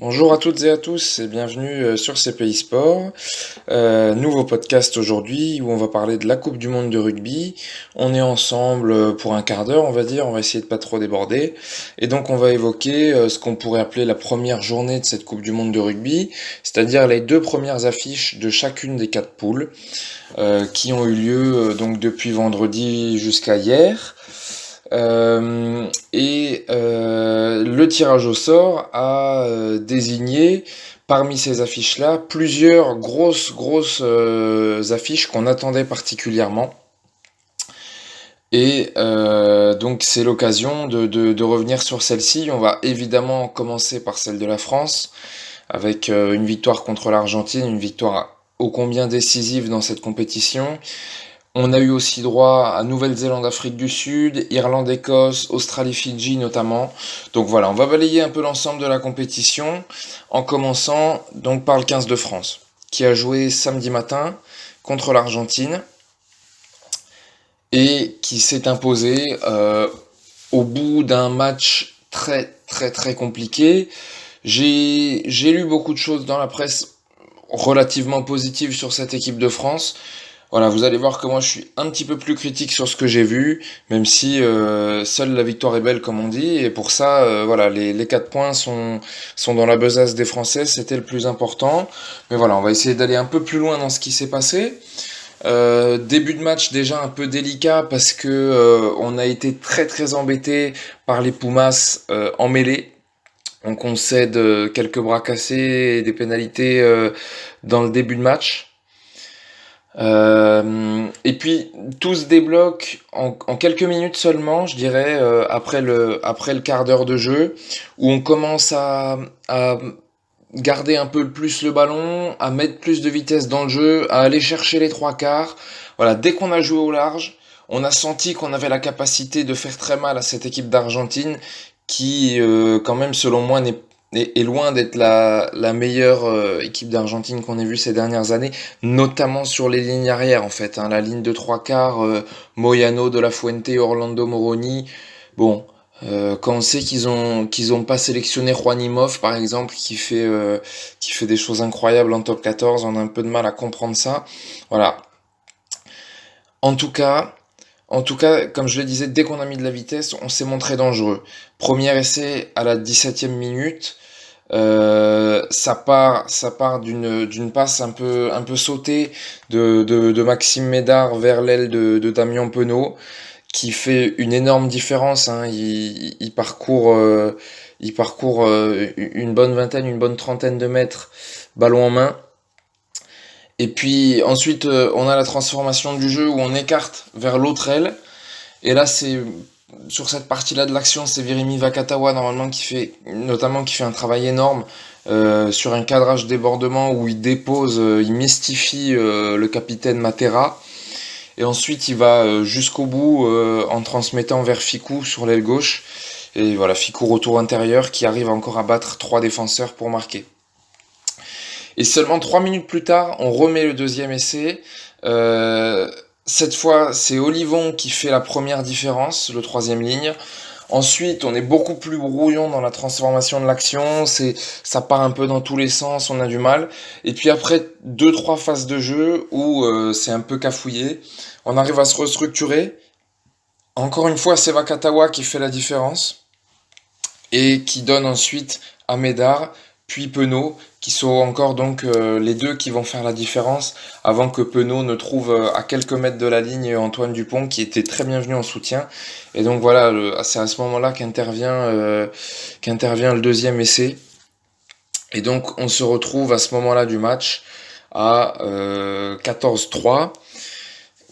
Bonjour à toutes et à tous et bienvenue sur CPI Sport. Nouveau podcast aujourd'hui où on va parler de la Coupe du Monde de rugby. On est ensemble pour un quart d'heure, on va dire, on va essayer de pas trop déborder. Et donc on va évoquer ce qu'on pourrait appeler la première journée de cette Coupe du Monde de rugby, c'est-à-dire les deux premières affiches de chacune des quatre poules qui ont eu lieu donc depuis vendredi jusqu'à hier. Le tirage au sort a désigné parmi ces affiches-là plusieurs grosses affiches qu'on attendait particulièrement. Donc c'est l'occasion de revenir sur celle-ci. On va évidemment commencer par celle de la France, avec une victoire contre l'Argentine, une victoire ô combien décisive dans cette compétition. On a eu aussi droit à Nouvelle-Zélande, Afrique du Sud, Irlande, Écosse, Australie, Fidji notamment. Donc voilà, on va balayer un peu l'ensemble de la compétition en commençant donc par le 15 de France, qui a joué samedi matin contre l'Argentine et qui s'est imposé au bout d'un match très compliqué. J'ai lu beaucoup de choses dans la presse relativement positives sur cette équipe de France. Voilà, vous allez voir que moi je suis un petit peu plus critique sur ce que j'ai vu, même si seule la victoire est belle comme on dit, et pour ça, voilà, les 4 points sont dans la besace des Français, c'était le plus important. Mais voilà, on va essayer d'aller un peu plus loin dans ce qui s'est passé. Début de match déjà un peu délicat parce que on a été très embêté par les Pumas en mêlée. On concède quelques bras cassés et des pénalités dans le début de match. Et puis tout se débloque en quelques minutes seulement, je dirais, après le quart d'heure de jeu, où on commence à garder un peu plus le ballon, à mettre plus de vitesse dans le jeu, à aller chercher les trois quarts. Voilà, dès qu'on a joué au large, on a senti qu'on avait la capacité de faire très mal à cette équipe d'Argentine qui, quand même, selon moi, est loin d'être la meilleure équipe d'Argentine qu'on ait vue ces dernières années, notamment sur les lignes arrières, en fait. Hein, la ligne de trois quarts, Moyano, De La Fuente, Orlando Moroni. Bon, quand on sait qu'ils ont pas sélectionné Juanimov, par exemple, qui fait des choses incroyables en top 14, on a un peu de mal à comprendre ça. Voilà. En tout cas, en tout cas, comme je le disais, dès qu'on a mis de la vitesse, on s'est montré dangereux. Premier essai à la 17e minute. Ça part d'une passe un peu sautée de Maxime Médard vers l'aile de Damien Penaud, qui fait une énorme différence. Hein. Il parcourt une bonne vingtaine, une bonne trentaine de mètres, ballon en main. Et puis ensuite, on a la transformation du jeu où on écarte vers l'autre aile. Et là, c'est sur cette partie-là de l'action, c'est Virimi Vakatawa normalement notamment qui fait un travail énorme sur un cadrage débordement où il dépose, il mystifie le capitaine Matera. Et ensuite, il va jusqu'au bout en transmettant vers Ficou sur l'aile gauche. Et voilà, Ficou retour intérieur qui arrive encore à battre trois défenseurs pour marquer. Et seulement 3 minutes plus tard, on remet le deuxième essai. Cette fois, c'est Olivon qui fait la première différence, le troisième ligne. Ensuite, on est beaucoup plus brouillon dans la transformation de l'action. Ça part un peu dans tous les sens, on a du mal. Et puis après, deux, trois phases de jeu où c'est un peu cafouillé. On arrive à se restructurer. Encore une fois, c'est Vakatawa qui fait la différence et qui donne ensuite à Médard, puis Penaud, qui sont encore donc les deux qui vont faire la différence avant que Penaud ne trouve à quelques mètres de la ligne Antoine Dupont qui était très bienvenu en soutien. Et donc voilà, c'est à ce moment-là qu'intervient le deuxième essai. Et donc on se retrouve à ce moment-là du match à 14-3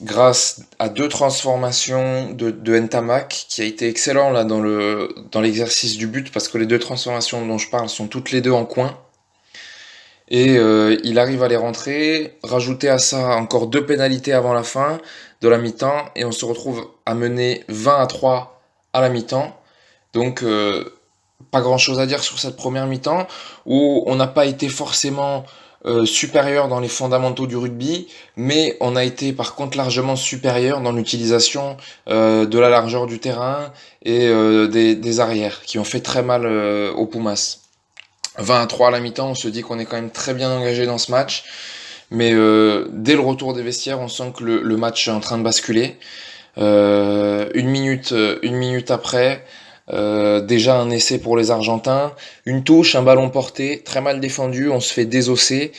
grâce à deux transformations de Ntamak qui a été excellent là dans l'exercice du but parce que les deux transformations dont je parle sont toutes les deux en coin. Et il arrive à les rentrer, rajouter à ça encore deux pénalités avant la fin de la mi-temps, et on se retrouve à mener 20-3 à la mi-temps. Donc pas grand-chose à dire sur cette première mi-temps, où on n'a pas été forcément supérieur dans les fondamentaux du rugby, mais on a été par contre largement supérieur dans l'utilisation de la largeur du terrain et des arrières, qui ont fait très mal aux Pumas. 20-3 à la mi-temps, on se dit qu'on est quand même très bien engagé dans ce match. Mais dès le retour des vestiaires, on sent que le match est en train de basculer. Une minute après, déjà un essai pour les Argentins, une touche, un ballon porté, très mal défendu, on se fait désosser.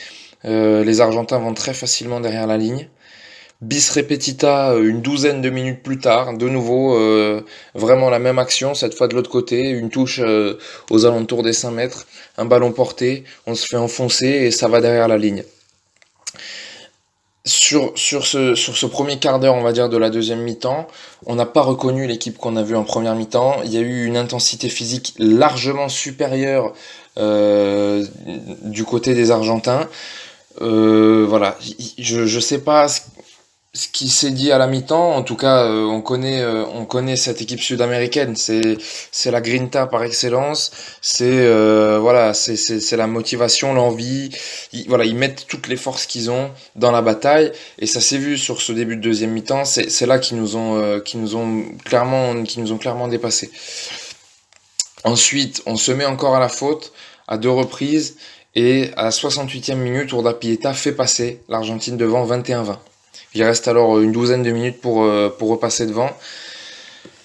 Les Argentins vont très facilement derrière la ligne. Bis repetita, une douzaine de minutes plus tard, de nouveau, vraiment la même action, cette fois de l'autre côté, une touche aux alentours des 5 mètres, un ballon porté, on se fait enfoncer et ça va derrière la ligne. Sur ce premier quart d'heure, on va dire, de la deuxième mi-temps, on n'a pas reconnu l'équipe qu'on a vue en première mi-temps. Il y a eu une intensité physique largement supérieure du côté des Argentins. Voilà, je sais pas ce qui s'est dit à la mi-temps. En tout cas, on connaît cette équipe sud-américaine. C'est la grinta par excellence. C'est la motivation, l'envie. Voilà, ils mettent toutes les forces qu'ils ont dans la bataille et ça s'est vu sur ce début de deuxième mi-temps. C'est là qu'ils nous ont clairement dépassés. Ensuite, on se met encore à la faute à deux reprises et à la 68e minute, Urda Pieta fait passer l'Argentine devant 21-20. Il reste alors une douzaine de minutes pour repasser devant.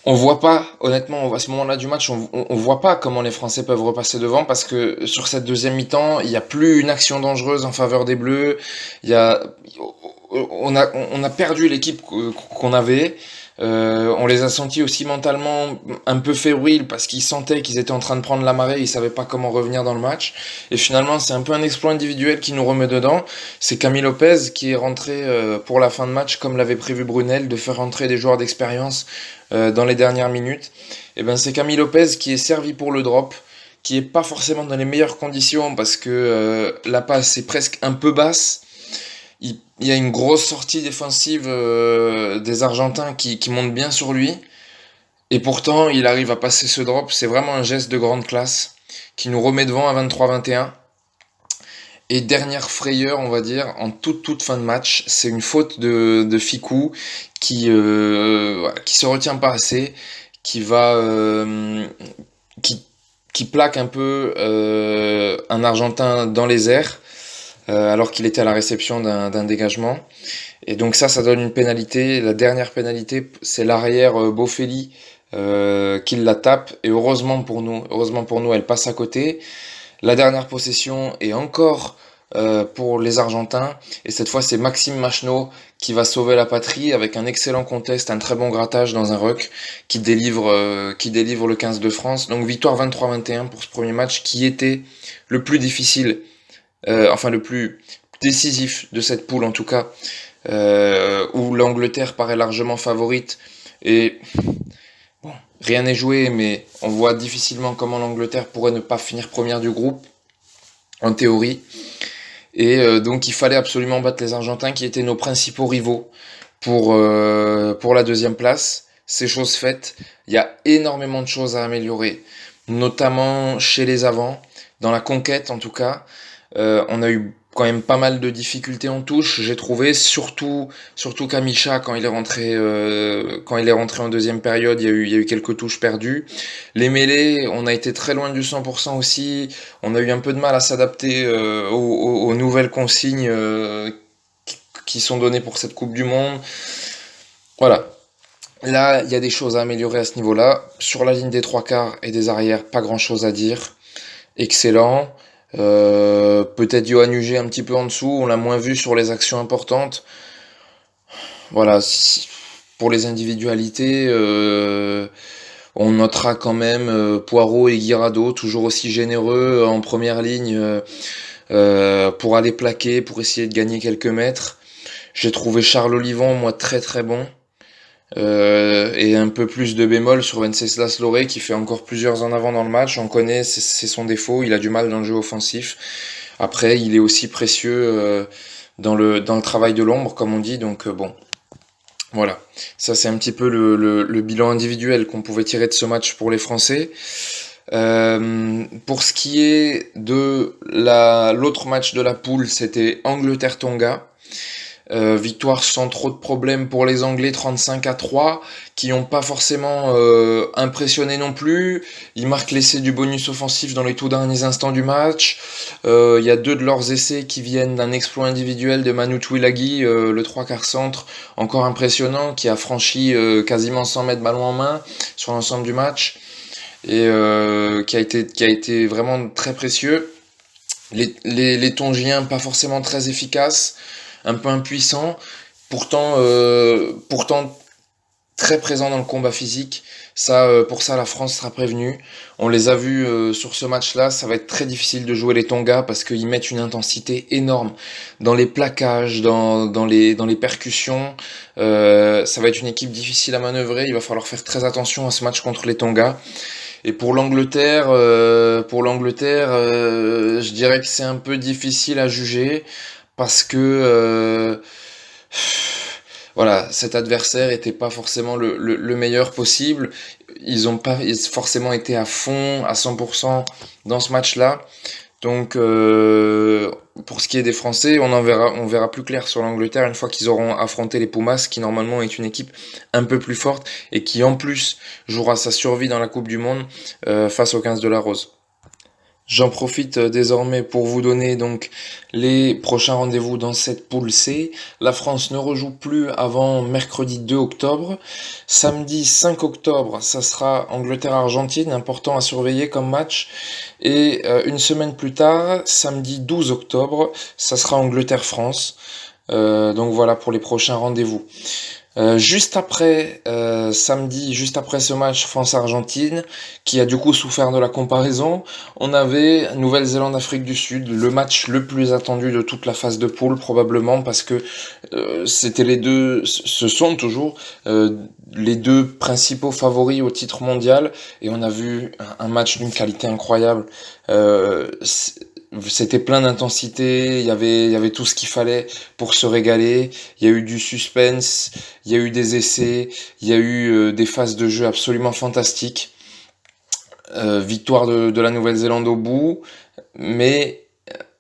On voit pas, honnêtement, à ce moment-là du match, on voit pas comment les Français peuvent repasser devant parce que sur cette deuxième mi-temps, il n'y a plus une action dangereuse en faveur des Bleus. Il y a, on a perdu l'équipe qu'on avait. On les a sentis aussi mentalement un peu fébriles parce qu'ils sentaient qu'ils étaient en train de prendre la marée, ils savaient pas comment revenir dans le match. Et finalement, c'est un peu un exploit individuel qui nous remet dedans. C'est Camille Lopez qui est rentré pour la fin de match, comme l'avait prévu Brunel, de faire rentrer des joueurs d'expérience dans les dernières minutes. Et ben c'est Camille Lopez qui est servi pour le drop, qui est pas forcément dans les meilleures conditions parce que la passe est presque un peu basse. Il y a une grosse sortie défensive des Argentins qui monte bien sur lui. Et pourtant, il arrive à passer ce drop. C'est vraiment un geste de grande classe qui nous remet devant à 23-21. Et dernière frayeur, on va dire, en toute fin de match, c'est une faute de Ficou qui se retient pas assez, qui va qui, qui plaque un peu un Argentin dans les airs alors qu'il était à la réception d'un dégagement. Et donc ça donne une pénalité. La dernière pénalité, c'est l'arrière Bofelli qui la tape. Et heureusement pour nous, elle passe à côté. La dernière possession est encore pour les Argentins. Et cette fois, c'est Maxime Machno qui va sauver la patrie avec un excellent contest, un très bon grattage dans un ruck qui délivre le 15 de France. Donc victoire 23-21 pour ce premier match qui était le plus difficile, enfin le plus décisif de cette poule en tout cas, où l'Angleterre paraît largement favorite. Et bon, rien n'est joué, mais on voit difficilement comment l'Angleterre pourrait ne pas finir première du groupe, en théorie. Et donc il fallait absolument battre les Argentins qui étaient nos principaux rivaux pour la deuxième place. C'est chose faite. Il y a énormément de choses à améliorer, notamment chez les avants, dans la conquête en tout cas. On a eu quand même pas mal de difficultés en touche, j'ai trouvé, surtout Kamisha quand il est rentré en deuxième période, il y a eu quelques touches perdues. Les mêlées, on a été très loin du 100% aussi, on a eu un peu de mal à s'adapter aux nouvelles consignes qui sont données pour cette Coupe du Monde. Voilà. Là, il y a des choses à améliorer à ce niveau-là. Sur la ligne des trois quarts et des arrières, pas grand-chose à dire. Excellent. Peut-être Yoann Huget un petit peu en dessous, on l'a moins vu sur les actions importantes. Voilà, pour les individualités, on notera quand même Poirot et Guirado, toujours aussi généreux en première ligne pour aller plaquer, pour essayer de gagner quelques mètres. J'ai trouvé Charles Olivon, moi, très très bon. Et un peu plus de bémol sur Wenceslas Loré qui fait encore plusieurs en avant dans le match. On connaît c'est son défaut, il a du mal dans le jeu offensif. Après, il est aussi précieux dans le travail de l'ombre, comme on dit. Donc bon, voilà. Ça c'est un petit peu le bilan individuel qu'on pouvait tirer de ce match pour les Français. Pour ce qui est de l'autre match de la poule, c'était Angleterre-Tonga. Victoire sans trop de problèmes pour les Anglais, 35-3, qui n'ont pas forcément impressionné non plus. Ils marquent l'essai du bonus offensif dans les tout derniers instants du match. Il y a 2 de leurs essais qui viennent d'un exploit individuel de Manu Tuilagi, le 3/4 centre, encore impressionnant, qui a franchi quasiment 100 mètres ballon en main sur l'ensemble du match, et qui a été vraiment très précieux. Les Tongiens, pas forcément très efficaces, un peu impuissants, pourtant très présents dans le combat physique. Ça, pour ça, la France sera prévenue. On les a vus sur ce match-là. Ça va être très difficile de jouer les Tonga parce qu'ils mettent une intensité énorme dans les plaquages, dans les percussions. Ça va être une équipe difficile à manœuvrer. Il va falloir faire très attention à ce match contre les Tonga. Et pour l'Angleterre, je dirais que c'est un peu difficile à juger parce que voilà, cet adversaire était pas forcément le meilleur possible. Ils ont pas forcément été à fond, à 100% dans ce match-là. Donc, pour ce qui est des Français, on verra plus clair sur l'Angleterre une fois qu'ils auront affronté les Pumas, qui normalement est une équipe un peu plus forte et qui en plus jouera sa survie dans la Coupe du Monde face aux 15 de la Rose. J'en profite désormais pour vous donner donc les prochains rendez-vous dans cette poule C. La France ne rejoue plus avant mercredi 2 octobre. Samedi 5 octobre, ça sera Angleterre-Argentine, important à surveiller comme match. Et une semaine plus tard, samedi 12 octobre, ça sera Angleterre-France. Donc voilà pour les prochains rendez-vous. Juste après, samedi, juste après ce match France-Argentine, qui a du coup souffert de la comparaison, on avait Nouvelle-Zélande-Afrique du Sud, le match le plus attendu de toute la phase de poule probablement, parce que ce sont toujours les 2 principaux favoris au titre mondial, et on a vu un match d'une qualité incroyable. C'était plein d'intensité, il y avait tout ce qu'il fallait pour se régaler. Il y a eu du suspense, il y a eu des essais, il y a eu des phases de jeu absolument fantastiques. Victoire de la Nouvelle-Zélande au bout, mais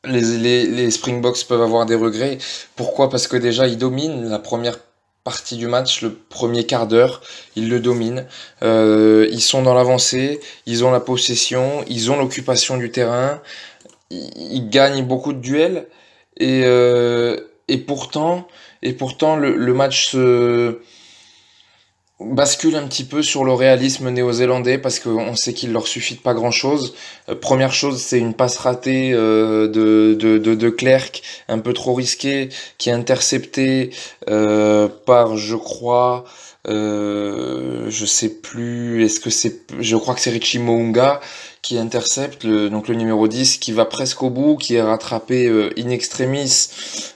les Springboks peuvent avoir des regrets. Pourquoi? Parce que déjà ils dominent la première partie du match, le premier quart d'heure, ils le dominent. Ils sont dans l'avancée, ils ont la possession, ils ont l'occupation du terrain, ils gagnent beaucoup de duels, et pourtant le match se bascule un petit peu sur le réalisme néo-zélandais parce qu'on sait qu'il leur suffit de pas grand-chose. Première chose, c'est une passe ratée de Clerc, un peu trop risquée, qui est interceptée par, je crois, je sais plus, je crois que c'est Richie Mounga qui intercepte, donc le numéro 10, qui va presque au bout, qui est rattrapé in extremis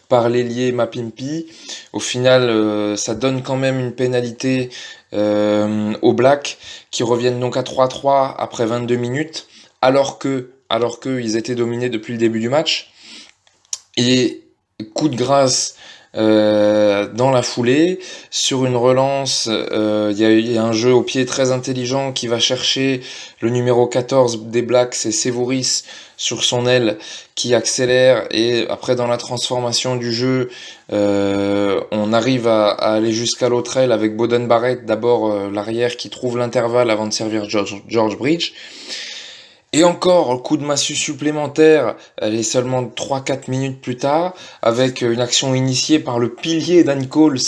par l'ailier Mapimpi. Au final, ça donne quand même une pénalité aux Blacks, qui reviennent donc à 3-3 après 22 minutes, alors que ils étaient dominés depuis le début du match. Et coup de grâce dans la foulée, sur une relance, il y a un jeu au pied très intelligent qui va chercher le numéro 14 des Blacks, c'est Sevouris, sur son aile, qui accélère, et après dans la transformation du jeu, on arrive à aller jusqu'à l'autre aile avec Beauden Barrett, d'abord l'arrière qui trouve l'intervalle avant de servir George Bridge. Et encore, coup de massue supplémentaire, elle est seulement 3-4 minutes plus tard, avec une action initiée par le pilier Dan Coles.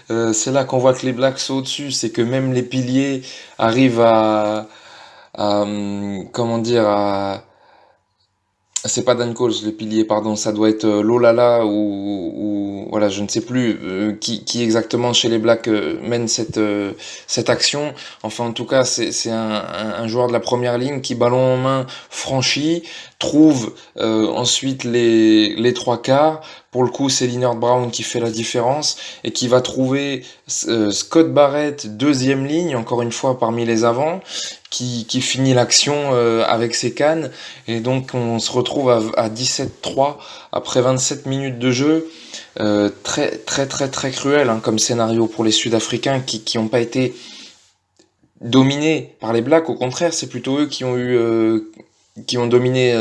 C'est là qu'on voit que les Blacks sont au-dessus, c'est que même les piliers arrivent comment dire, c'est pas Dan Coles, le pilier, pardon, ça doit être Lolala ou voilà, je ne sais plus qui exactement chez les Blacks mène cette action. Enfin, en tout cas, c'est un joueur de la première ligne qui, ballon en main, franchit, trouve ensuite les 3 quarts. Pour le coup, c'est Leonard Brown qui fait la différence et qui va trouver Scott Barrett, deuxième ligne, encore une fois parmi les avants, qui finit l'action avec ses cannes. Et donc on se retrouve à 17-3 après 27 minutes de jeu. Très très très très cruel comme scénario pour les Sud-Africains qui n'ont pas été dominés par les Blacks. Au contraire, c'est plutôt eux qui ont eu qui ont dominé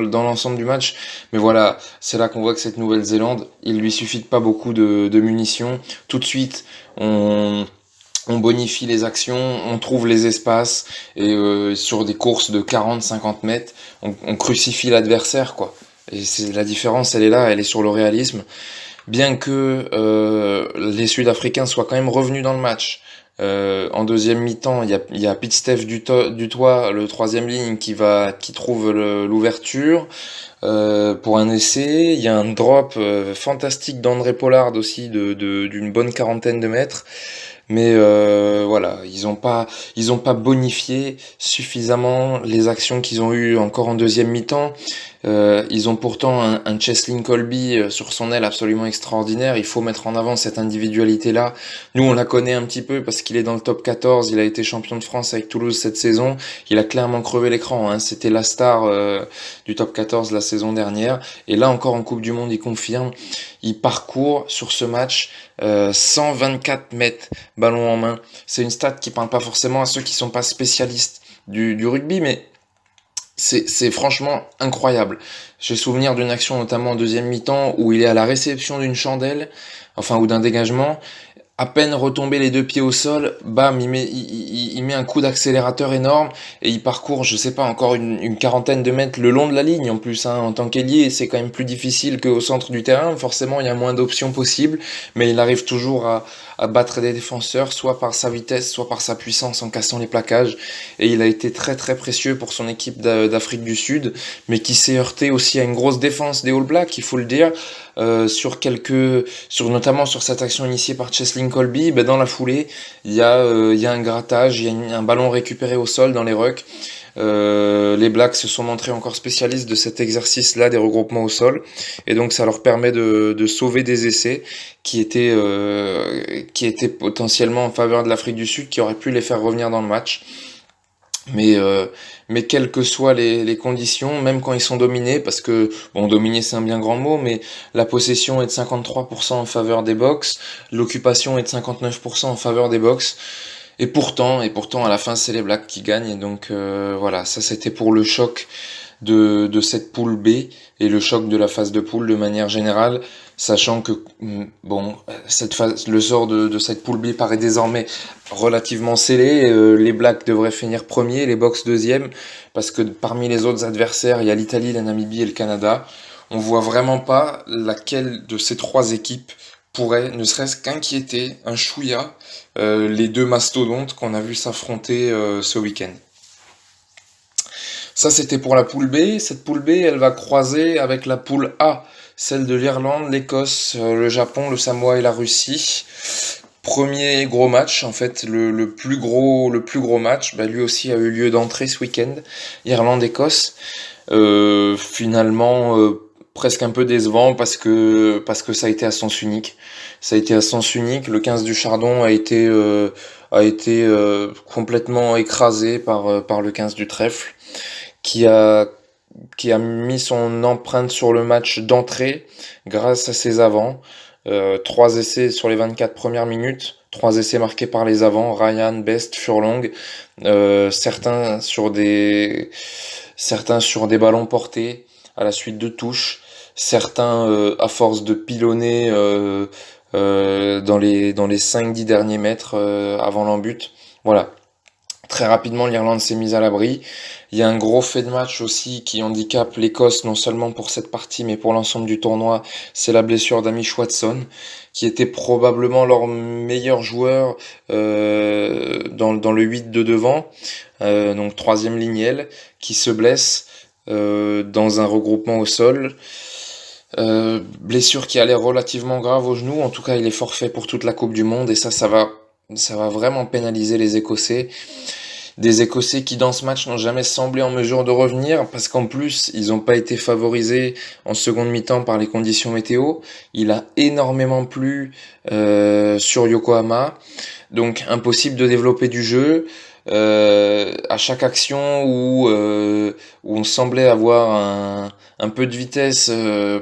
dans l'ensemble du match. Mais voilà, c'est là qu'on voit que cette Nouvelle-Zélande, il lui suffit de pas beaucoup de munitions. Tout de suite, on bonifie les actions, on trouve les espaces, et sur des courses de 40-50 mètres, on crucifie l'adversaire, quoi. Et c'est la différence, elle est là, elle est sur le réalisme. Bien que les Sud-Africains soient quand même revenus dans le match. En deuxième mi-temps, il y a Pete-Steph Dutoit, le troisième ligne, qui trouve l'ouverture pour un essai. Il y a un drop fantastique d'André Pollard aussi d'une bonne quarantaine de mètres. Mais voilà, ils ont pas bonifié suffisamment les actions qu'ils ont eues encore en deuxième mi-temps. Ils ont pourtant un Cheslin Colby sur son aile absolument extraordinaire. Il faut mettre en avant cette individualité-là. Nous, on la connaît un petit peu parce qu'il est dans le top 14. Il a été champion de France avec Toulouse cette saison. Il a clairement crevé l'écran, hein. C'était la star du top 14 la saison dernière. Et là encore en Coupe du Monde, il confirme. Il parcourt sur ce match 124 mètres ballon en main. C'est une stat qui parle pas forcément à ceux qui sont pas spécialistes du rugby, mais c'est franchement incroyable. J'ai souvenir d'une action notamment en deuxième mi-temps où il est à la réception d'une chandelle, enfin ou d'un dégagement, à peine retombé les deux pieds au sol, bam, il met un coup d'accélérateur énorme et il parcourt, je sais pas, encore une quarantaine de mètres le long de la ligne en plus, hein. En tant qu'ailier, c'est quand même plus difficile qu'au centre du terrain, forcément il y a moins d'options possibles, mais il arrive toujours à battre des défenseurs, soit par sa vitesse, soit par sa puissance en cassant les plaquages, et il a été très très précieux pour son équipe d'Afrique du Sud, mais qui s'est heurté aussi à une grosse défense des All Blacks, il faut le dire, notamment sur cette action initiée par Cheslin Colby. Ben dans la foulée, il y a un grattage, il y a un ballon récupéré au sol dans les rucks. Les Blacks se sont montrés encore spécialistes de cet exercice-là des regroupements au sol, et donc ça leur permet de sauver des essais qui étaient potentiellement en faveur de l'Afrique du Sud, qui auraient pu les faire revenir dans le match. Mais, euh, mais quelles que soient les conditions, même quand ils sont dominés, parce que, bon, dominer c'est un bien grand mot, mais la possession est de 53% en faveur des Box, l'occupation est de 59% en faveur des Box, et pourtant, à la fin, c'est les Blacks qui gagnent, et donc voilà, ça c'était pour le choc de cette poule B, et le choc de la phase de poule de manière générale, sachant que, bon, le sort de cette poule B paraît désormais relativement scellé. Les Blacks devraient finir premier, les Box deuxième, parce que parmi les autres adversaires, il y a l'Italie, la Namibie et le Canada. On voit vraiment pas laquelle de ces trois équipes pourrait, ne serait-ce qu'inquiéter un chouïa, les deux mastodontes qu'on a vu s'affronter ce week-end. Ça, c'était pour la poule B. Cette poule B, elle va croiser avec la poule A, celle de l'Irlande, l'Écosse, le Japon, le Samoa et la Russie. Premier gros match, en fait, le plus gros match, bah, lui aussi a eu lieu d'entrée ce week-end. Irlande-Écosse. Finalement, presque un peu décevant parce que ça a été à sens unique. Ça a été à sens unique. Le 15 du Chardon a été complètement écrasé par le 15 du Trèfle, qui a, qui a mis son empreinte sur le match d'entrée grâce à ses avants. 3 essais sur les 24 premières minutes, 3 essais marqués par les avants, Ryan, Best, Furlong, certains sur des ballons portés à la suite de touches, certains à force de pilonner dans les 5-10 derniers mètres avant l'embut. Voilà. Très rapidement, l'Irlande s'est mise à l'abri. Il y a un gros fait de match aussi qui handicape l'Écosse, non seulement pour cette partie, mais pour l'ensemble du tournoi. C'est la blessure d'Amish Watson, qui était probablement leur meilleur joueur dans le 8 de devant, donc troisième ligne aile, qui se blesse dans un regroupement au sol. Blessure qui a l'air relativement grave au genou. En tout cas, il est forfait pour toute la Coupe du Monde, et ça va vraiment pénaliser les Écossais. Des Écossais qui dans ce match n'ont jamais semblé en mesure de revenir, parce qu'en plus ils n'ont pas été favorisés en seconde mi-temps par les conditions météo. Il a énormément plu sur Yokohama, donc impossible de développer du jeu. À chaque action où on semblait avoir un peu de vitesse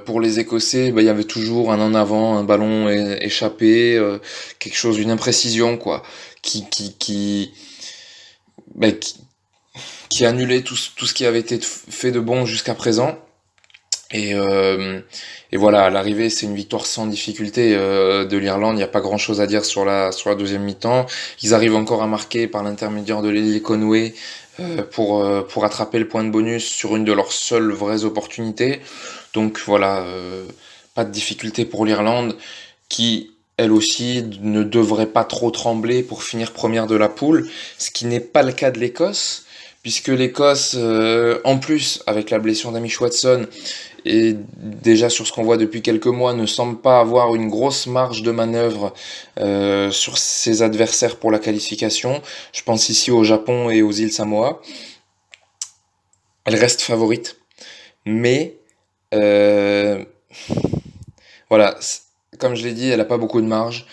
pour les Écossais, bah, il y avait toujours un en avant, un ballon échappé, quelque chose, une imprécision, quoi, qui, qui, qui, bah, qui annulait tout ce qui avait été fait de bon jusqu'à présent. Et, euh, et voilà, à l'arrivée, c'est une victoire sans difficulté de l'Irlande. Il n'y a pas grand-chose à dire sur la deuxième mi-temps. Ils arrivent encore à marquer par l'intermédiaire de l'ailier Conway pour attraper le point de bonus sur une de leurs seules vraies opportunités. Donc voilà, pas de difficulté pour l'Irlande qui, elle aussi, ne devrait pas trop trembler pour finir première de la poule, ce qui n'est pas le cas de l'Écosse, puisque l'Écosse, en plus, avec la blessure d'Amish Watson, et déjà sur ce qu'on voit depuis quelques mois, ne semble pas avoir une grosse marge de manœuvre sur ses adversaires pour la qualification. Je pense ici au Japon et aux îles Samoa. Elle reste favorite, mais euh, voilà, comme je l'ai dit, elle a pas beaucoup de marge.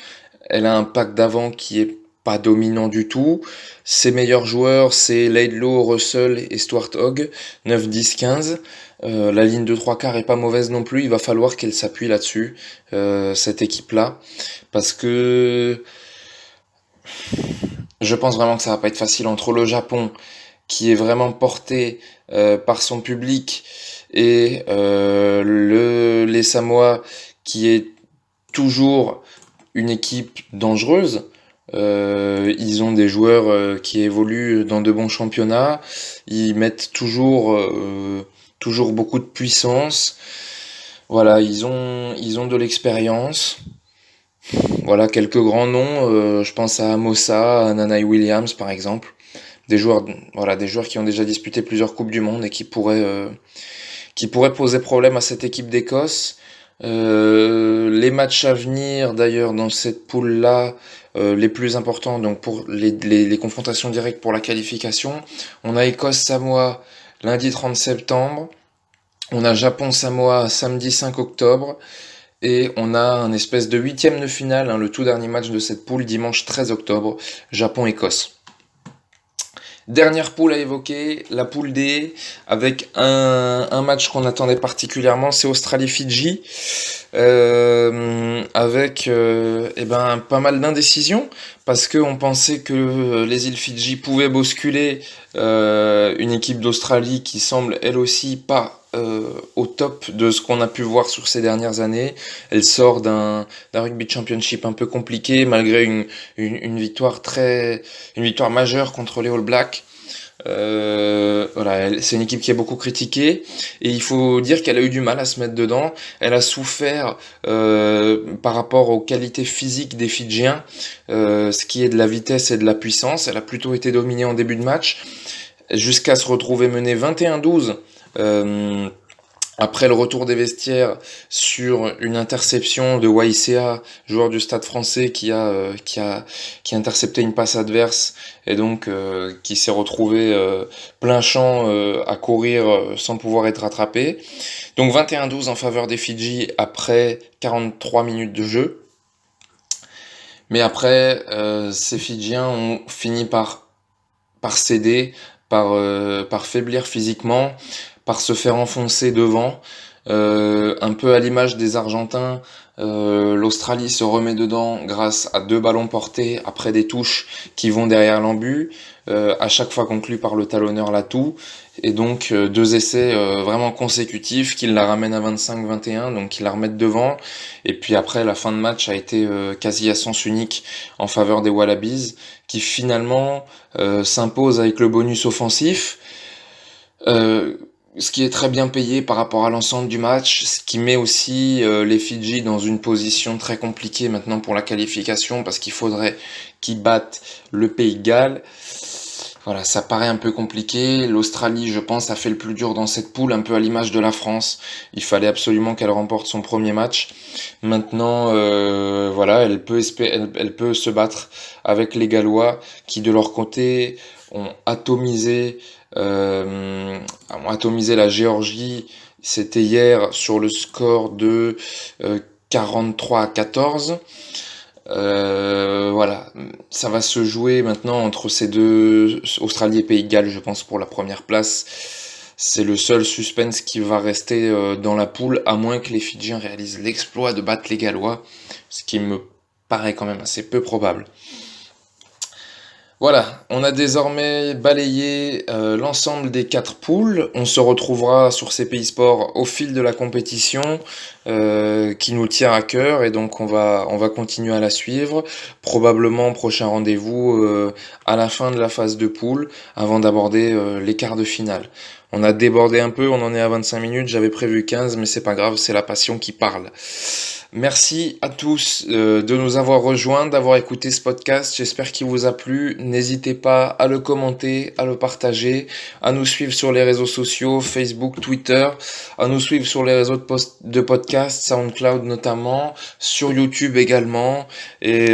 Elle a un pack d'avant qui est pas dominant du tout. Ses meilleurs joueurs, c'est Laidlaw, Russell et Stuart Hogg, 9, 10, 15. La ligne de trois quarts est pas mauvaise non plus. Il va falloir qu'elle s'appuie là-dessus, cette équipe-là, parce que je pense vraiment que ça va pas être facile entre le Japon, qui est vraiment porté par son public, et les Samoa, qui est toujours une équipe dangereuse. Ils ont des joueurs qui évoluent dans de bons championnats. Ils mettent toujours beaucoup de puissance. Voilà, ils ont de l'expérience. Voilà, quelques grands noms. Je pense à Mossa, à Nanai Williams par exemple. Des joueurs, voilà, des joueurs qui ont déjà disputé plusieurs coupes du monde et qui pourraient poser problème à cette équipe d'Écosse. Les matchs à venir, d'ailleurs, dans cette poule-là, les plus importants, donc pour les confrontations directes pour la qualification, on a Écosse-Samoa lundi 30 septembre, on a Japon-Samoa samedi 5 octobre, et on a un espèce de huitième de finale, hein, le tout dernier match de cette poule, dimanche 13 octobre, Japon-Écosse. Dernière poule à évoquer, la poule D, avec un match qu'on attendait particulièrement, c'est Australie-Fidji, avec pas mal d'indécisions, parce qu'on pensait que les îles Fidji pouvaient bousculer une équipe d'Australie qui semble elle aussi pas au top de ce qu'on a pu voir sur ces dernières années. Elle sort d'un rugby championship un peu compliqué, malgré une victoire une victoire majeure contre les All Blacks. Voilà, c'est une équipe qui est beaucoup critiquée et il faut dire qu'elle a eu du mal à se mettre dedans. Elle a souffert par rapport aux qualités physiques des Fidjiens, ce qui est de la vitesse et de la puissance. Elle a plutôt été dominée en début de match jusqu'à se retrouver menée 21-12 après le retour des vestiaires sur une interception de YCA, joueur du Stade Français qui a intercepté une passe adverse et donc qui s'est retrouvé plein champ à courir sans pouvoir être rattrapé. Donc 21-12 en faveur des Fidji après 43 minutes de jeu. Mais après, ces Fidjiens ont fini par céder, par faiblir physiquement, par se faire enfoncer devant. Un peu à l'image des Argentins, l'Australie se remet dedans grâce à deux ballons portés après des touches qui vont derrière l'embut, à chaque fois conclus par le talonneur Latou. Et donc deux essais vraiment consécutifs qui la ramènent à 25-21, donc qui la remettent devant. Et puis après, la fin de match a été quasi à sens unique en faveur des Wallabies, qui finalement s'impose avec le bonus offensif. Ce qui est très bien payé par rapport à l'ensemble du match, ce qui met aussi les Fidji dans une position très compliquée maintenant pour la qualification, parce qu'il faudrait qu'ils battent le Pays de Galles. Voilà, ça paraît un peu compliqué. L'Australie, je pense, a fait le plus dur dans cette poule, un peu à l'image de la France. Il fallait absolument qu'elle remporte son premier match. Maintenant, voilà, elle peut se battre avec les Gallois, qui de leur côté euh, ont atomisé la Géorgie. C'était hier sur le score de 43-14. Voilà, ça va se jouer maintenant entre ces deux, Australie et Pays de Galles, je pense, pour la première place. C'est le seul suspense qui va rester dans la poule, à moins que les Fidjiens réalisent l'exploit de battre les Gallois, ce qui me paraît quand même assez peu probable. Voilà, on a désormais balayé l'ensemble des 4 poules. On se retrouvera sur CPI Sport au fil de la compétition qui nous tient à cœur et donc on va continuer à la suivre. Probablement prochain rendez-vous à la fin de la phase de poule avant d'aborder les quarts de finale. On a débordé un peu, on en est à 25 minutes, j'avais prévu 15 mais c'est pas grave, c'est la passion qui parle. Merci à tous de nous avoir rejoints, d'avoir écouté ce podcast. J'espère qu'il vous a plu. N'hésitez pas à le commenter, à le partager, à nous suivre sur les réseaux sociaux, Facebook, Twitter, à nous suivre sur les réseaux de podcast, SoundCloud notamment, sur YouTube également. Et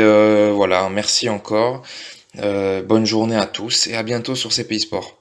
voilà, merci encore. Bonne journée à tous et à bientôt sur CPI Sport.